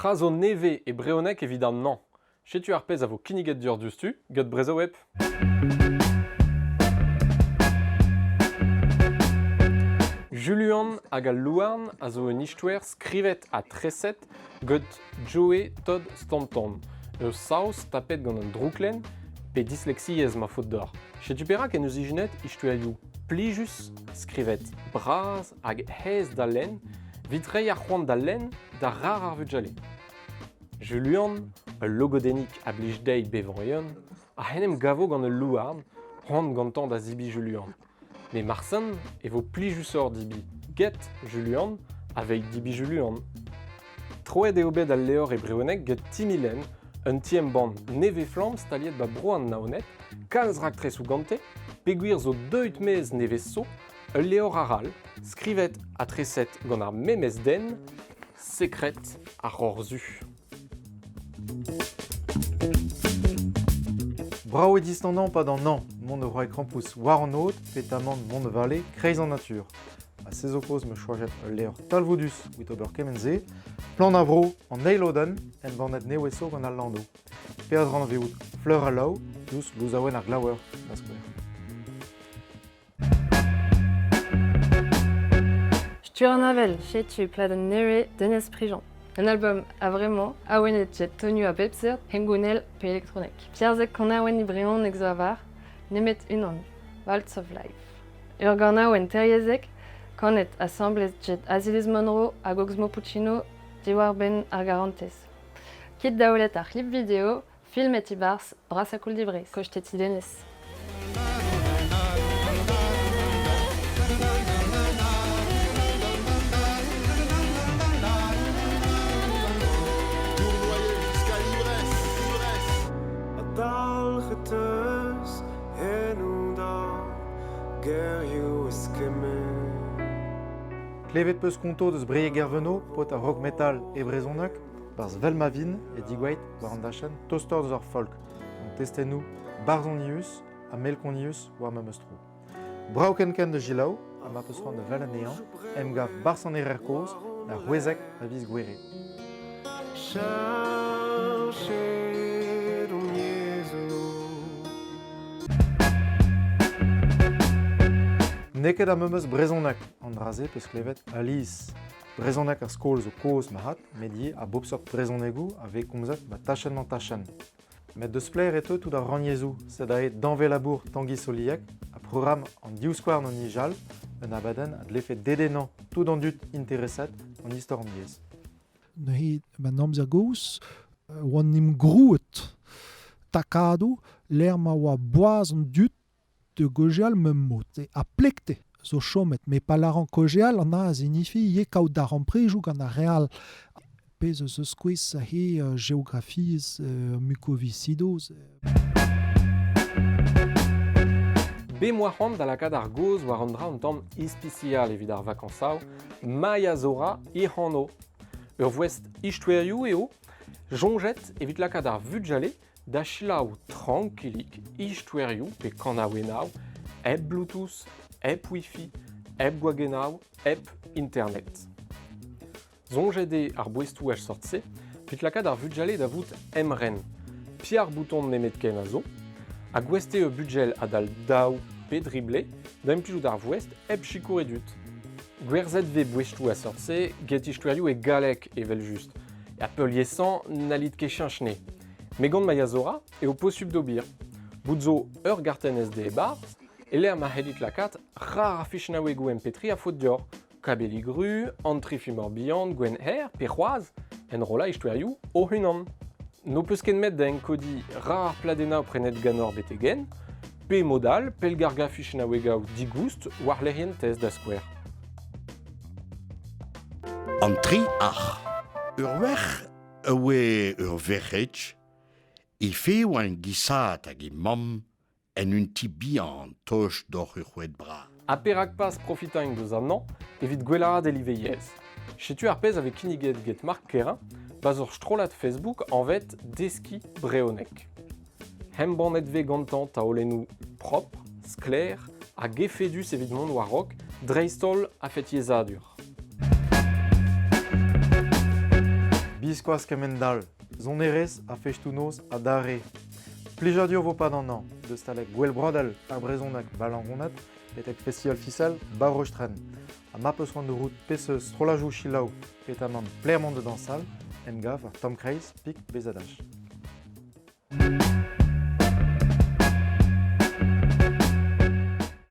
Prazo neve e breonek evit an an. Setu ar pezh a vo kinniget dur dustu, gant brezo ep. Julian hag al louarn a zo un istouer skrivet a treset gant Joe Todd Stanton. Ur saus tapet gant an drouklen pe dyslexiez ma faute d'or. Setu perak en eus ijinet istouerioù plijus skrivet braz hag hez da len vitrei ar c'hoant da len da rar ar vugale. Julian, ul logodennik a blij dei bevan eeun, a hennem gavo gant ul louarn, c'hoant gantañ da zibi Julian. Me marsen e vo plijusor dibi get Julian avec dibi Julian. Troet eo bet al leor e breonek get timilen, un tiem band neve flam staliet ba bro an naonet, kalz raktres ou gante, peguir zo deut mez neve so, ul leor aral, skrivet a treset gant ar memez den, sekret a rorzu. Brao et distendant pas dans Nan, mon de roi krampus war en haute, pétamant de mon de vallée, kreis en nature. A ces oppos me choisit l'air talvodus with ober kemenze, plan avro en neiloden, en bandet neweso gant al lando. Perdran veout fleur a lau, dus louzaouen ar glawer, da skwer. Stuur an avel, setu pladen nere Dennis Prigent. Un album a vraiment awen jet tonu a bepsert, hengounel pe elektronek. Pierzek kon awen ibreon nek zo avar, nemet unan, Waltz of Life. Ur gant awen teriezek, kanet assemblez jet Azilis Monroe a Gogsmo Puccino, diwar ben ar garantez. Kit daolet ar clip video, film et ibars, bras a koul dibrez, kochtet idenez. Klevet peus konto deus brie gerveno, pot a rock metal e brezonak, barz velmavin e digweit war an dachan toster deus ar folk. On testennou barzonius a melkonius war ma meustro. Brao ken de gilaou, a ma peus ran de velanean, em gav barz an erer koz, na rouezek a viz gwere. Neket a memeus brezonak, an draze peus klevet Alice. Brezonak ar skol zo koz ma hat, medie a bobsort brezonegou a ve komzet ba tachan an tachan. Met deus pler eto tout ar raniezou, sed a et danve labour Tanguy Soliek, a program an diouskouar non nijal, un abaden a d'lefet dedenan tout an dut interesat an istor an diez. Na he, ben amzer gous, oan nim grouet takado, l'er ma oa boaz an dut de gojeal me mot. A plekte zo chomet, me palaran kojeal an a signifi ye kaout dar an prejou gant a real. Pez eus eus kwez a he geografiz mukovisidoz. Be moarant da lakad ar goz war an dra un tamm ispicial evit ar vakansaou, maia zora i c'hanno. Ur vouest istouerioù eo, jonget evit lakad ar vugale da chilaou tranquillik istouerioù pe kanaouennoù, eb Bluetooth, eb Wi-Fi, eb gwagennoù, eb internet. Zongede ar bouestou aj sortse, pit lakad ar vugale da vout emren. Piar bouton nemet ken a zo, a gweste e budgel a dal daou pe drible, da empilou d'ar vouest eb chikour edut. Gwerzet ve bouestou a sortse, get istouerioù e galek evel just. E a peul yesan nalit ket chinchne. Me gant maia zora eo posub d'ober. Boutzo ur garten SD e barz, e l'er ma hedit lakat rar a fichnaouegou MP3 a faute dior. Kabeli gru, antri fumor-bihan, gwen her, pe c'hoaz, en rola istouerioù o hunan. No peus ken met da enkodi rar pladennoù prenet ganor betegen, pe modal, pel garga fichnaouegaou digoust war lerien-tez da skwer. Antri ar. Ur wech ewe ur verret, e feo un gisat hag e mam en un tibian toch d'or ur c'hwet bra. A perak pas profitañ deus an an, evit gwellaat eliveiez. Setu ar pezh ave kinniget get Mark Kerin, baz ur strolat Facebook anvet deski breonek. Hembannet ve gantan taolennoù propre, skler, a gefedus evit mont war rok, dreistol a fet yezadur. diskoaz kemendal, zon erez a fechtou-noz a dare. Plijadio vo pas d'an an, de stalek gwell brodel ar brezonak balangonat, petek festival fisal barrostren. A ma peus de route peseus trolajou chilaou, petamant plermant de dansal, en gav ar Tom Kreis pik bezadaj.